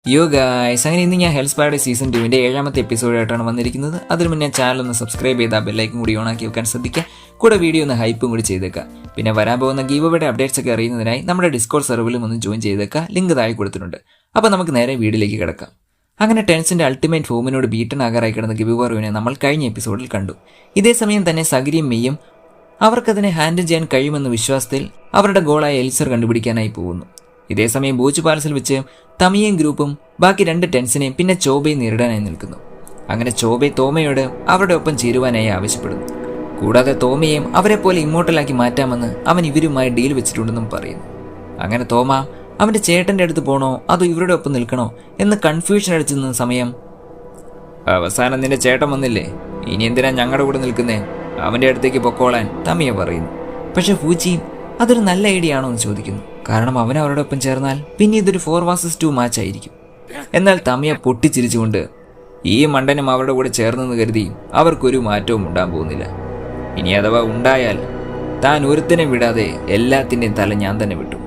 Guys, അങ്ങനെ ഇന്ന് ഞാൻ ഹെൽത്ത് പാരഡൈസ് സീസൺ 2 7ാമത്തെ എപ്പിസോഡായിട്ടാണ് വന്നിരിക്കുന്നത്. അതിന് മുന്നേ ചാനൽ ഒന്ന് സബ്സ്ക്രൈബ് ചെയ്താൽ ബെല്ലൈക്കും കൂടി ഓണാക്കി വെക്കാൻ ശ്രദ്ധിക്കുക. കൂടെ വീഡിയോ ഒന്ന് ഹൈപ്പും കൂടി ചെയ്തേക്കുക. പിന്നെ വരാൻ പോകുന്ന ഗീവയുടെ അപ്ഡേറ്റ്സ് ഒക്കെ അറിയുന്നതിനായി നമ്മുടെ ഡിസ്കോഡ് സെർവറിലും ഒന്ന് ജോയിൻ ചെയ്തേക്കുക. ലിങ്ക് താഴെ കൊടുത്തിട്ടുണ്ട്. അപ്പോൾ നമുക്ക് നേരെ വീഡിയോയിലേക്ക് കിടക്കാം. അങ്ങനെ ടെൻസിന്റെ അൾട്ടിമേറ്റ് ഫോമിനോട് ബീറ്റൺ ആകാറായി കിടന്ന ഗിബുവാറുവിനെ നമ്മൾ കഴിഞ്ഞ എപ്പിസോഡിൽ കണ്ടു. ഇതേ സമയം തന്നെ സഗരിയും മെയ്യും അവർക്കതിനെ ഹാൻഡിൽ ചെയ്യാൻ കഴിയുമെന്ന വിശ്വാസത്തിൽ അവരുടെ ഗോളായ എൽസർ കണ്ടുപിടിക്കാനായി പോകുന്നു. ഇതേസമയം ബൂച്ച് പാലസിൽ വെച്ച് തമിയയും ഗ്രൂപ്പും ബാക്കി 2 ടെൻസിനെയും പിന്നെ ചോബയും നേരിടാനായി നിൽക്കുന്നു. അങ്ങനെ ചോബെ തോമയോട് അവരുടെ ഒപ്പം ചേരുവാനായി ആവശ്യപ്പെടുന്നു. കൂടാതെ തോമയെയും അവരെ പോലെ ഇമ്മോർട്ടലാക്കി മാറ്റാമെന്ന് അവൻ ഇവരുമായി ഡീൽ വെച്ചിട്ടുണ്ടെന്നും പറയുന്നു. അങ്ങനെ തോമ അവന്റെ ചേട്ടന്റെ അടുത്ത് പോകണോ അതോ ഇവരുടെ ഒപ്പം നിൽക്കണോ എന്ന് കൺഫ്യൂഷൻ അടിച്ചു നിന്ന സമയം, അവസാനം നിന്റെ ചേട്ടൻ വന്നില്ലേ, ഇനി എന്തിനാ ഞങ്ങളുടെ കൂടെ നിൽക്കുന്നേ, അവന്റെ അടുത്തേക്ക് പൊക്കോളാൻ തമിയ പറയുന്നു. പക്ഷെ ഫൂച്ചി അതൊരു നല്ല ഐഡിയ ആണോ എന്ന് ചോദിക്കുന്നു. കാരണം അവൻ അവരോടൊപ്പം ചേർന്നാൽ പിന്നെ ഇതൊരു 4vs2 മാച്ച് ആയിരിക്കും. എന്നാൽ തമിയ പൊട്ടിച്ചിരിച്ചുകൊണ്ട് ഈ മണ്ടനും അവരുടെ കൂടെ ചേർന്നെന്ന് കരുതി അവർക്കൊരു മാറ്റവും ഉണ്ടാകാൻ പോകുന്നില്ല. ഇനി അഥവാ ഉണ്ടായാൽ താൻ ഒരുത്തിനെ വിടാതെ എല്ലാത്തിൻ്റെയും തല ഞാൻ തന്നെ വിട്ടു.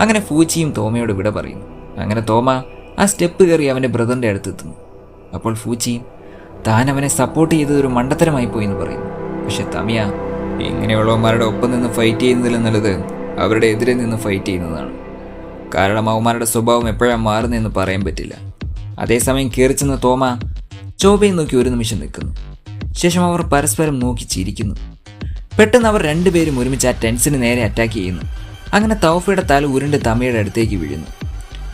അങ്ങനെ ഫൂച്ചിയും തോമയോട് വിട പറയുന്നു. അങ്ങനെ തോമ ആ സ്റ്റെപ്പ് കയറി അവൻ്റെ ബ്രദറിൻ്റെ അടുത്തെത്തുന്നു. അപ്പോൾ ഫൂച്ചിയും താൻ അവനെ സപ്പോർട്ട് ചെയ്തത് ഒരു മണ്ടത്തരമായി പോയി എന്ന് പറയുന്നു. പക്ഷെ തമിയ ഇങ്ങനെയുള്ളവന്മാരുടെ ഒപ്പം നിന്ന് ഫൈറ്റ് ചെയ്യുന്നതിലെന്നുള്ളത് അവരുടെ എതിരെ നിന്ന് ഫൈറ്റ് ചെയ്യുന്നതാണ്. കാരണം അവന്മാരുടെ സ്വഭാവം എപ്പോഴാണ് മാറുന്നതെന്ന് പറയാൻ പറ്റില്ല. അതേസമയം കയറിച്ചെന്ന തോമ ചോബയെ നോക്കി ഒരു നിമിഷം നിൽക്കുന്നു. ശേഷം അവർ പരസ്പരം നോക്കി ചിരിക്കുന്നു. പെട്ടെന്ന് അവർ 2 പേരും ഒരുമിച്ച് ആ ടെൻസിന് നേരെ അറ്റാക്ക് ചെയ്യുന്നു. അങ്ങനെ തൗഫയുടെ തല ഉരുണ്ട് തമിയുടെ അടുത്തേക്ക് വീഴുന്നു.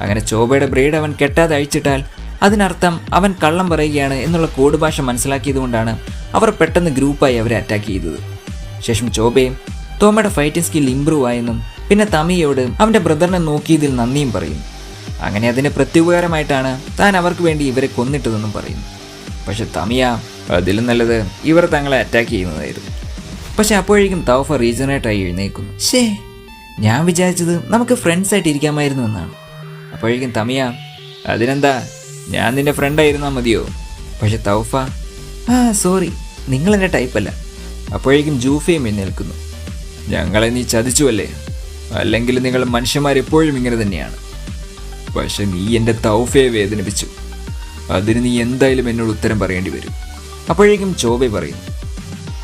അങ്ങനെ ചോബയുടെ ബ്രേഡ് അവൻ കെട്ടാതെ അഴിച്ചിട്ടാൽ അതിനർത്ഥം അവൻ കള്ളം പറയുകയാണ് എന്നുള്ള കോഡ് ഭാഷ മനസ്സിലാക്കിയതുകൊണ്ടാണ് അവർ പെട്ടെന്ന് ഗ്രൂപ്പായി അവരെ അറ്റാക്ക് ചെയ്തത്. ശേഷം ചോബയും തോമയുടെ ഫൈറ്റിംഗ് സ്കിൽ ഇംപ്രൂവ് ആയെന്നും പിന്നെ തമിയോട് അവൻ്റെ ബ്രദറിനെ നോക്കിയതിൽ നന്ദിയും പറയുന്നു. അങ്ങനെ അതിന് പ്രത്യുപകാരമായിട്ടാണ് താൻ അവർക്ക് വേണ്ടി ഇവരെ കൊന്നിട്ടതെന്നും പറയുന്നു. പക്ഷെ തമിയ അതിലും നല്ലത് ഇവർ തങ്ങളെ അറ്റാക്ക് ചെയ്യുന്നതായിരുന്നു. പക്ഷെ അപ്പോഴേക്കും തൗഫ റീജനറേറ്റായി എഴുന്നേക്കുന്നു. ഞാൻ വിചാരിച്ചത് നമുക്ക് ഫ്രണ്ട്സ് ആയിട്ട് ഇരിക്കാമായിരുന്നു എന്നാണ്. അപ്പോഴേക്കും തമിയ അതിനെന്താ, ഞാൻ നിന്റെ ഫ്രണ്ടായിരുന്നാൽ മതിയോ? പക്ഷെ തൗഫ സോറി, നിങ്ങളെൻ്റെ ടൈപ്പല്ല. അപ്പോഴേക്കും ജൂഫയും എഴുന്നേൽക്കുന്നു. ഞങ്ങളെ നീ ചതിച്ചുവല്ലേ, അല്ലെങ്കിൽ നിങ്ങൾ മനുഷ്യന്മാരെപ്പോഴും ഇങ്ങനെ തന്നെയാണ്. പക്ഷെ നീ എൻ്റെ തൗഫയെ വേദനിപ്പിച്ചു, അതിന് നീ എന്തായാലും എന്നോട് ഉത്തരം പറയേണ്ടി വരും. അപ്പോഴേക്കും ചോബെ പറയും,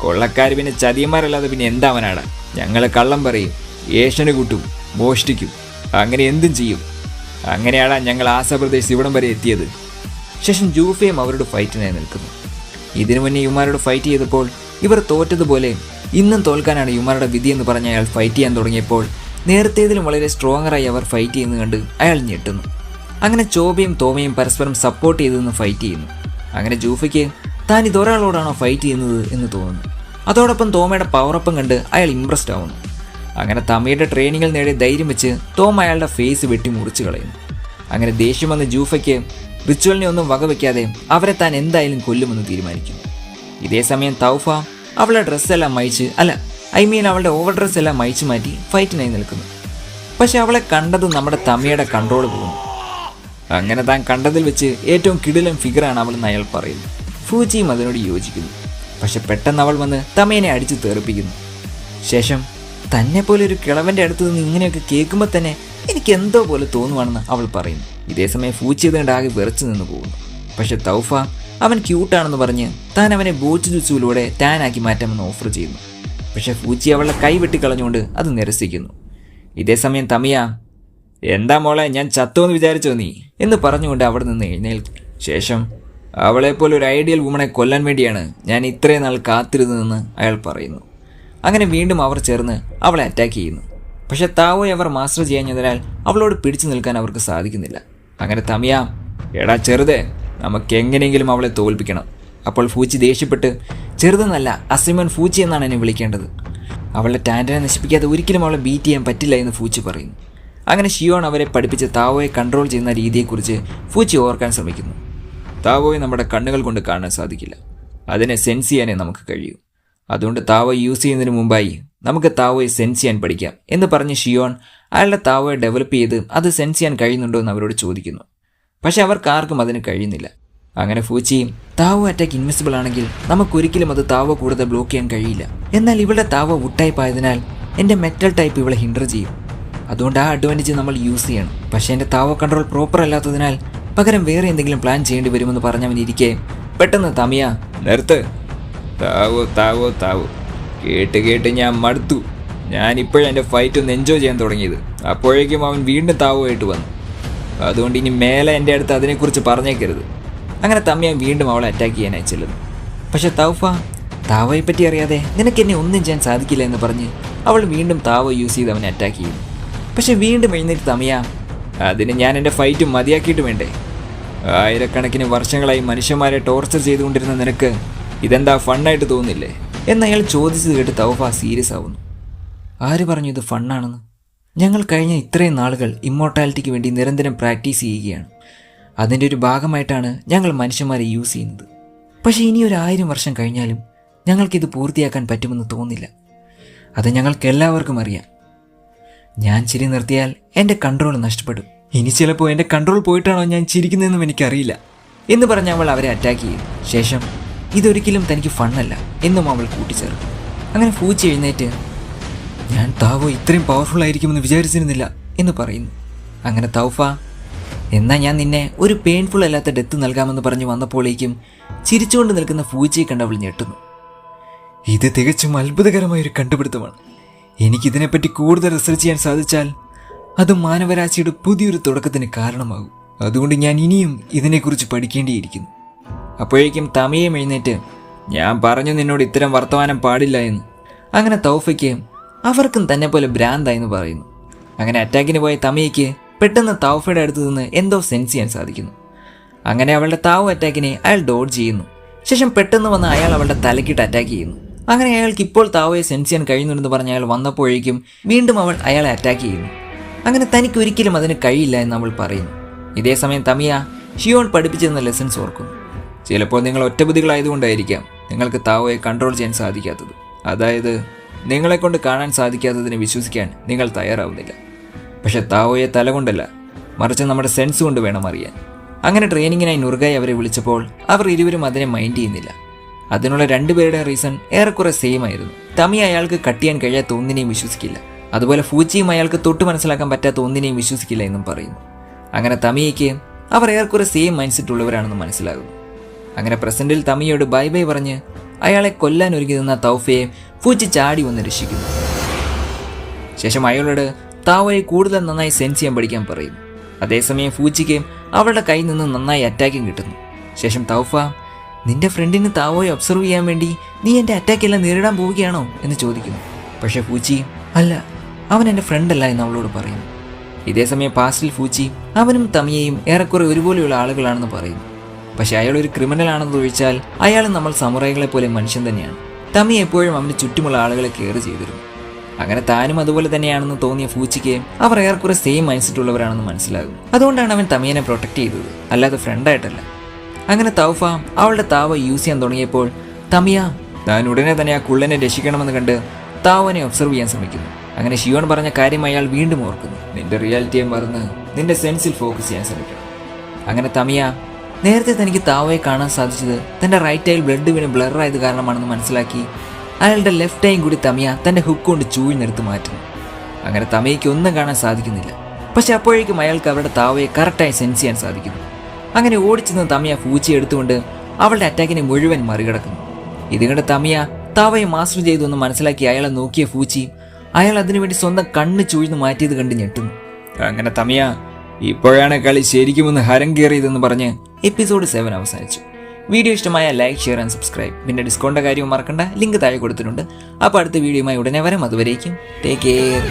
കൊള്ളക്കാർ പിന്നെ ചതിയന്മാരല്ലാതെ പിന്നെ എന്താവനാടാ, ഞങ്ങളെ കള്ളം പറയും, ഏഷന് കൂട്ടും, മോഷ്ടിക്കും, അങ്ങനെ എന്തും ചെയ്യും. അങ്ങനെയാടാ ഞങ്ങൾ ആസാപ്രദേശ് ഇവിടം വരെ എത്തിയത്. ശേഷം ജൂഫയും അവരോട് ഫൈറ്റിനായി നിൽക്കുന്നു. ഇതിനു മുന്നേ ഇവന്മാരോട് ഫൈറ്റ് ചെയ്തപ്പോൾ ഇവർ തോറ്റതുപോലെ ഇന്നും തോൽക്കാനാണ് ഇവന്മാരുടെ വിധി എന്ന് പറഞ്ഞ് അയാൾ ഫൈറ്റ് ചെയ്യാൻ തുടങ്ങിയപ്പോൾ നേരത്തേതിലും വളരെ സ്ട്രോങ്ങറായി അവർ ഫൈറ്റ് ചെയ്യുന്നത് കണ്ട് അയാൾ ഞെട്ടുന്നു. അങ്ങനെ ചോബയും തോമയും പരസ്പരം സപ്പോർട്ട് ചെയ്തെന്ന് ഫൈറ്റ് ചെയ്യുന്നു. അങ്ങനെ ജൂഫയ്ക്ക് താൻ ഇതൊരാളോടാണോ ഫൈറ്റ് ചെയ്യുന്നത് എന്ന് തോന്നുന്നു. അതോടൊപ്പം തോമയുടെ പവറപ്പം കണ്ട് അയാൾ ഇംപ്രസ്ഡ് ആവുന്നു. അങ്ങനെ തമിയുടെ ട്രെയിനിങ്ങിൽ നേടിയ ധൈര്യം വെച്ച് തോമ അയാളുടെ ഫേസ് വെട്ടി മുറിച്ച് കളയുന്നു. അങ്ങനെ ദേഷ്യം വന്ന് ജൂഫയ്ക്ക് റിച്വലിനെ ഒന്നും വകവെക്കാതെ അവരെ താൻ എന്തായാലും കൊല്ലുമെന്ന് തീരുമാനിക്കുന്നു. ഇതേസമയം തൗഫ അവളുടെ ഡ്രസ്സെല്ലാം അവളുടെ ഓവർ ഡ്രസ്സ് എല്ലാം അയച്ചു മാറ്റി ഫൈറ്റിനായി നിൽക്കുന്നു. പക്ഷെ അവളെ കണ്ടതും നമ്മുടെ തമിയുടെ കൺട്രോൾ പോകുന്നു. അങ്ങനെ താൻ കണ്ടതിൽ വെച്ച് ഏറ്റവും കിടിലൻ ഫിഗറാണ് അവളെന്ന് അയാൾ പറയുന്നു. ഫൂജിയും അതിനോട് യോജിക്കുന്നു. പക്ഷെ പെട്ടെന്ന് അവൾ വന്ന് തമയനെ അടിച്ചു തെറിപ്പിക്കുന്നു. ശേഷം തന്നെ പോലെ ഒരു കിളവൻ്റെ അടുത്ത് നിന്ന് ഇങ്ങനെയൊക്കെ കേൾക്കുമ്പോൾ തന്നെ എനിക്ക് എന്തോ പോലെ തോന്നുവാണെന്ന് അവൾ പറയുന്നു. ഇതേസമയം ഫൂച്ചി അതുകൊണ്ടാകെ വിറച്ചു നിന്ന് പോകുന്നു. പക്ഷെ തൗഫ അവൻ ക്യൂട്ടാണെന്ന് പറഞ്ഞ് താൻ അവനെ ബോച്ച് ജുസുവിലൂടെ ടാനാക്കി മാറ്റാമെന്ന് ഓഫർ ചെയ്യുന്നു. പക്ഷെ ഫൂച്ചി അവളുടെ കൈ വെട്ടിക്കളഞ്ഞുകൊണ്ട് അത് നിരസിക്കുന്നു. ഇതേസമയം തമിയ എന്താ മോളെ, ഞാൻ ചത്തോന്ന് വിചാരിച്ചോ നീ എന്ന് പറഞ്ഞുകൊണ്ട് അവിടെ നിന്ന് എഴുന്നേൽക്കും. ശേഷം അവളെപ്പോലെ ഒരു ഐഡിയൽ വുമണെ കൊല്ലാൻ വേണ്ടിയാണ് ഞാൻ ഇത്രയും നാൾ കാത്തിരുന്നതെന്ന് അയാൾ പറയുന്നു. അങ്ങനെ വീണ്ടും അവർ ചേർന്ന് അവളെ അറ്റാക്ക് ചെയ്യുന്നു. പക്ഷെ താവോയെ അവർ മാസ്റ്റർ ചെയ്യാഞ്ഞതിനാൽ അവളോട് പിടിച്ചു നിൽക്കാൻ അവർക്ക് സാധിക്കുന്നില്ല. അങ്ങനെ തമിയ എടാ ചെറുതേ, നമുക്ക് എങ്ങനെയെങ്കിലും അവളെ തോൽപ്പിക്കണം. അപ്പോൾ ഫൂച്ചി ദേഷ്യപ്പെട്ട് ചെറുതെന്നല്ല അസിമൻ ഫൂച്ചി എന്നാണ് എന്നെ വിളിക്കേണ്ടത്, അവളുടെ ടാൻറ്റിനെ നശിപ്പിക്കാതെ ഒരിക്കലും അവളെ ബീറ്റ് ചെയ്യാൻ പറ്റില്ല എന്ന് ഫൂച്ചി പറയുന്നു. അങ്ങനെ ഷിയോൺ അവരെ പഠിപ്പിച്ച് താവോയെ കൺട്രോൾ ചെയ്യുന്ന രീതിയെക്കുറിച്ച് ഫൂച്ചി ഓർക്കാൻ ശ്രമിക്കുന്നു. താവോയെ നമ്മുടെ കണ്ണുകൾ കൊണ്ട് കാണാൻ സാധിക്കില്ല, അതിനെ സെൻസ് ചെയ്യാനേ നമുക്ക് കഴിയൂ. അതുകൊണ്ട് താവോ യൂസ് ചെയ്യുന്നതിന് മുമ്പായി നമുക്ക് താവോയെ സെൻസ് ചെയ്യാൻ പഠിക്കാം എന്ന് പറഞ്ഞ് ഷിയോൺ അയാളുടെ താവോയെ ഡെവലപ്പ് ചെയ്ത് അത് സെൻസ് ചെയ്യാൻ കഴിയുന്നുണ്ടോ എന്ന് അവരോട് ചോദിക്കുന്നു. പക്ഷെ അവർക്കാർക്കും അതിന് കഴിയുന്നില്ല. അങ്ങനെ ഫൂച്ചി താവോ അറ്റാക്ക് ഇൻവിസിബിൾ ആണെങ്കിൽ നമുക്കൊരിക്കലും അത് താവോ കൂടുതൽ ബ്ലോക്ക് ചെയ്യാൻ കഴിയില്ല. എന്നാൽ ഇവളുടെ താവോ വുഡ് ടൈപ്പ് ആയതിനാൽ എൻ്റെ മെറ്റൽ ടൈപ്പ് ഇവളെ ഹിൻഡർ ചെയ്യും. അതുകൊണ്ട് ആ അഡ്വാൻറ്റേജ് നമ്മൾ യൂസ് ചെയ്യണം. പക്ഷേ എൻ്റെ താവോ കൺട്രോൾ പ്രോപ്പർ അല്ലാത്തതിനാൽ പകരം വേറെ എന്തെങ്കിലും പ്ലാൻ ചെയ്യേണ്ടി വരുമെന്ന് പറഞ്ഞവനിരിക്കെ പെട്ടെന്ന് തമിയ നിർത്ത്. താവോ താവോ താവോ കേട്ട് കേട്ട് ഞാൻ മടുത്തു. ഞാനിപ്പോഴും എൻ്റെ ഫൈറ്റ് ഒന്ന് എൻജോയ് ചെയ്യാൻ തുടങ്ങിയത്. അപ്പോഴേക്കും അവൻ വീണ്ടും താവോയിട്ട് വന്നു. അതുകൊണ്ട് ഇനി മേലെ എൻ്റെ അടുത്ത് അതിനെക്കുറിച്ച് പറഞ്ഞേക്കരുത്. അങ്ങനെ തമിയ വീണ്ടും അവളെ അറ്റാക്ക് ചെയ്യാനായി ചെല്ലുന്നു. പക്ഷെ തൗഫ താവോയെപ്പറ്റി അറിയാതെ നിനക്ക് എന്നെ ഒന്നും ചെയ്യാൻ സാധിക്കില്ല എന്ന് പറഞ്ഞ് അവൾ വീണ്ടും താവോ യൂസ് ചെയ്ത് അവനെ അറ്റാക്ക് ചെയ്യുന്നു. പക്ഷെ വീണ്ടും എഴുന്നേറ്റ് തമിയ അതിന് ഞാൻ എൻ്റെ ഫൈറ്റ് മതിയാക്കിയിട്ട് വേണ്ടേ? ആയിരക്കണക്കിന് വർഷങ്ങളായി മനുഷ്യന്മാരെ ടോർച്ചർ ചെയ്തുകൊണ്ടിരുന്ന നിനക്ക് ഇതെന്താ ഫണ്ണായിട്ട് തോന്നുന്നില്ലേ എന്നയാൾ ചോദിച്ചത് കേട്ട് തൗഫ സീരിയസ് ആവുന്നു. ആര് പറഞ്ഞു ഇത് ഫണ്ണാണെന്ന്? ഞങ്ങൾ കഴിഞ്ഞ ഇത്രയും നാളുകൾ ഇമ്മോർട്ടാലിറ്റിക്ക് വേണ്ടി നിരന്തരം പ്രാക്ടീസ് ചെയ്യുകയാണ്. അതിൻ്റെ ഒരു ഭാഗമായിട്ടാണ് ഞങ്ങൾ മനുഷ്യന്മാരെ യൂസ് ചെയ്യുന്നത്. പക്ഷേ ഇനി 1000 വർഷം കഴിഞ്ഞാലും ഞങ്ങൾക്കിത് പൂർത്തിയാക്കാൻ പറ്റുമെന്ന് തോന്നില്ല. അത് ഞങ്ങൾക്ക് എല്ലാവർക്കും അറിയാം. ഞാൻ ചിരി നിർത്തിയാൽ എൻ്റെ കൺട്രോൾ നഷ്ടപ്പെടും. ഇനി ചിലപ്പോൾ എൻ്റെ കൺട്രോൾ പോയിട്ടാണോ ഞാൻ ചിരിക്കുന്നതെന്നും എനിക്കറിയില്ല എന്ന് പറഞ്ഞ് അവൾ അവരെ അറ്റാക്ക് ചെയ്യും. ശേഷം ഇതൊരിക്കലും തനിക്ക് ഫണ്ണല്ല എന്നും അവൾ കൂട്ടിച്ചേർക്കും. അങ്ങനെ ഫൂച്ചി എഴുന്നേറ്റ് ഞാൻ താവോ ഇത്രയും പവർഫുൾ ആയിരിക്കുമെന്ന് വിചാരിച്ചിരുന്നില്ല എന്ന് പറയുന്നു. അങ്ങനെ തൗഫ എന്നാൽ ഞാൻ നിന്നെ ഒരു പെയിൻഫുൾ അല്ലാത്ത ഡെത്ത് നൽകാമെന്ന് പറഞ്ഞ് വന്നപ്പോഴേക്കും ചിരിച്ചുകൊണ്ട് നിൽക്കുന്ന ഫൂച്ചിയെ കണ്ട് അവൾ ഞെട്ടുന്നു. ഇത് തികച്ചും അത്ഭുതകരമായൊരു കണ്ടുപിടുത്തമാണ്. എനിക്കിതിനെപ്പറ്റി കൂടുതൽ റിസർച്ച് ചെയ്യാൻ സാധിച്ചാൽ അത് മാനവരാശിയുടെ പുതിയൊരു തുടക്കത്തിന് കാരണമാകും. അതുകൊണ്ട് ഞാൻ ഇനിയും ഇതിനെക്കുറിച്ച് പഠിക്കേണ്ടിയിരിക്കുന്നു. അപ്പോഴേക്കും തമിയം എഴുന്നേറ്റ് ഞാൻ പറഞ്ഞു നിന്നോട് ഇത്തരം വർത്തമാനം പാടില്ല എന്ന്. അങ്ങനെ തൗഫയ്ക്ക് അവർക്കും തന്നെ പോലെ ഭ്രാന്തായെന്ന് പറയുന്നു. അങ്ങനെ അറ്റാക്കിന് പോയ തമിയയ്ക്ക് പെട്ടെന്ന് തൗഫയുടെ അടുത്ത് നിന്ന് എന്തോ സെൻസ് ചെയ്യാൻ സാധിക്കുന്നു. അങ്ങനെ അവളുടെ താവോ അറ്റാക്കിനെ അയാൾ ഡോഡ്ജ് ചെയ്യുന്നു. ശേഷം പെട്ടെന്ന് വന്ന് അയാൾ അവളുടെ തലക്കിട്ട് അറ്റാക്ക് ചെയ്യുന്നു. അങ്ങനെ അയാൾക്ക് ഇപ്പോൾ താവോയെ സെൻസ് ചെയ്യാൻ കഴിയുന്നുണ്ടെന്ന് പറഞ്ഞ് അയാൾ വന്നപ്പോഴേക്കും വീണ്ടും അവൾ അയാളെ അറ്റാക്ക് ചെയ്യുന്നു. അങ്ങനെ തനിക്ക് ഒരിക്കലും അതിന് കഴിയില്ല എന്ന് അവൾ പറയുന്നു. ഇതേസമയം തമിയ ഷിയോൺ പഠിപ്പിച്ചിരുന്ന ലെസൺസ് ഓർക്കുന്നു. ചിലപ്പോൾ നിങ്ങൾ ഒറ്റബുദ്ധികളായതുകൊണ്ടായിരിക്കാം നിങ്ങൾക്ക് താവോയെ കൺട്രോൾ ചെയ്യാൻ സാധിക്കാത്തത്. അതായത് നിങ്ങളെക്കൊണ്ട് കാണാൻ സാധിക്കാത്തതിനെ വിശ്വസിക്കാൻ നിങ്ങൾ തയ്യാറാവുന്നില്ല. പക്ഷെ താവോയെ തല കൊണ്ടല്ല, മറിച്ച് നമ്മുടെ സെൻസ് കൊണ്ട് വേണം അറിയാൻ. അങ്ങനെ ട്രെയിനിങ്ങിനായി നുറുകായി അവരെ വിളിച്ചപ്പോൾ അവർ ഇരുവരും അതിനെ മൈൻഡ് ചെയ്യുന്നില്ല. അതിനുള്ള രണ്ടുപേരുടെ റീസൺ ഏറെക്കുറെ സെയിം ആയിരുന്നു. തമി അയാൾക്ക് കട്ട് ചെയ്യാൻ കഴിയാത്ത ഒന്നിനെയും വിശ്വസിക്കില്ല. അതുപോലെ ഫൂച്ചിയും അയാൾക്ക് തൊട്ട് മനസ്സിലാക്കാൻ പറ്റാത്ത ഒന്നിനെയും വിശ്വസിക്കില്ല എന്നും പറയുന്നു. അങ്ങനെ തമിയയ്ക്ക് അവർ ഏറെക്കുറെ സെയിം മൈൻഡ് സെറ്റ് ഉള്ളവരാണെന്ന് മനസ്സിലാകുന്നു. അങ്ങനെ പ്രസന്റിൽ തമിയോട് ബൈ ബൈ പറഞ്ഞ് അയാളെ കൊല്ലാൻ ഒരുങ്ങി നിന്ന തൗഫയെ ഫൂച്ചി ചാടി വന്ന് രക്ഷിക്കുന്നു. ശേഷം അയാളോട് താവോയെ കൂടുതൽ നന്നായി സെൻസ് ചെയ്യാൻ പഠിക്കാൻ പറയുന്നു. അതേസമയം ഫൂച്ചിക്ക് അവളുടെ കയ്യിൽ നിന്ന് നന്നായി അറ്റാക്കിങ് കിട്ടുന്നു. ശേഷം തൗഫ നിന്റെ ഫ്രണ്ടിന് താവോയെ ഒബ്സർവ് ചെയ്യാൻ വേണ്ടി നീ എൻ്റെ അറ്റാക്കെല്ലാം നേരിടാൻ പോവുകയാണോ എന്ന് ചോദിക്കുന്നു. പക്ഷേ ഫൂച്ചി അല്ല, അവൻ എൻ്റെ ഫ്രണ്ടല്ല എന്ന് അവളോട് പറയുന്നു. ഇതേസമയം പാസ്റ്റിൽ ഫൂച്ചി അവനും തമിയയും ഏറെക്കുറെ ഒരുപോലെയുള്ള ആളുകളാണെന്ന് പറയുന്നു. പക്ഷെ അയാൾ ഒരു ക്രിമിനൽ ആണെന്ന് ഒഴിച്ചാൽ അയാൾ നമ്മൾ സമുറായികളെ പോലെ മനുഷ്യൻ തന്നെയാണ്. തമി എപ്പോഴും അവന് ചുറ്റുമുള്ള ആളുകളെ കെയർ ചെയ്തിരുന്നു. അങ്ങനെ താനും അതുപോലെ തന്നെയാണെന്ന് തോന്നിയ ഫൂച്ചിക്ക് അവർ ഏറെക്കുറെ സെയിം മൈൻഡ് സെറ്റ് ഉള്ളവരാണെന്ന് മനസ്സിലാകും. അതുകൊണ്ടാണ് അവൻ തമിയനെ പ്രൊട്ടക്ട് ചെയ്തത്, അല്ലാതെ ഫ്രണ്ടായിട്ടല്ല. അങ്ങനെ തൗഫ അവളുടെ താവോ യൂസ് ചെയ്യാൻ തുടങ്ങിയപ്പോൾ തമിയ താൻ ഉടനെ തന്നെ ആ കുള്ളനെ രക്ഷിക്കണമെന്ന് കണ്ട് താവോനെ ഒബ്സർവ് ചെയ്യാൻ ശ്രമിക്കുന്നു. അങ്ങനെ ഷിയോൺ പറഞ്ഞ കാര്യം അയാൾ വീണ്ടും ഓർക്കുന്നു. നിന്റെ റിയാലിറ്റിയെ മറന്ന് നിന്റെ സെൻസിൽ ഫോക്കസ് ചെയ്യാൻ ശ്രമിക്കണം. അങ്ങനെ തമിയ നേരത്തെ തനിക്ക് താവോയെ കാണാൻ സാധിച്ചത് തൻ്റെ റൈറ്റ് ഐയിൽ ബ്ലഡ് വീണ് ബ്ലറായത് കാരണമാണെന്ന് മനസ്സിലാക്കി അയാളുടെ ലെഫ്റ്റ് ഐയും കൂടി തമിയ തൻ്റെ ഹുക്ക് കൊണ്ട് ചൂഴ്ന്നെടുത്ത് മാറ്റുന്നു. അങ്ങനെ തമിയയ്ക്ക് ഒന്നും കാണാൻ സാധിക്കുന്നില്ല. പക്ഷെ അപ്പോഴേക്കും അയാൾക്ക് അവരുടെ താവോയെ കറക്റ്റായി സെൻസ് ചെയ്യാൻ സാധിക്കുന്നു. അങ്ങനെ ഓടിച്ചെന്ന് തമിയ ഫൂച്ചി എടുത്തുകൊണ്ട് അവളുടെ അറ്റാക്കിനെ മുഴുവൻ മറികടക്കുന്നു. ഇത് കണ്ട് തമിയ താവോയെ മാസ്റ്റർ ചെയ്തു എന്ന് മനസ്സിലാക്കി അയാളെ നോക്കിയ ഫൂച്ചി അയാൾ അതിനുവേണ്ടി സ്വന്തം കണ്ണ് ചൂഴ്ന്ന് മാറ്റിയത് കണ്ട് ഞെട്ടുന്നു. അങ്ങനെ തമിയ ഇപ്പോഴാണ് കളി ശരിക്കുമെന്ന് ഹരം കയറിയതെന്ന് പറഞ്ഞ് എപ്പിസോഡ് 7 അവസാനിച്ചു. വീഡിയോ ഇഷ്ടമായ ലൈക്ക്, ഷെയർ ആൻഡ് സബ്സ്ക്രൈബ്. പിന്നെ ഡിസ്കൗണ്ടിൻ്റെ കാര്യവും മറക്കണ്ട, ലിങ്ക് താഴെ കൊടുത്തിട്ടുണ്ട്. അപ്പോൾ അടുത്ത വീഡിയോയുമായി ഉടനെ വരാം. അതുവരേക്കും ടേക്ക് കെയർ.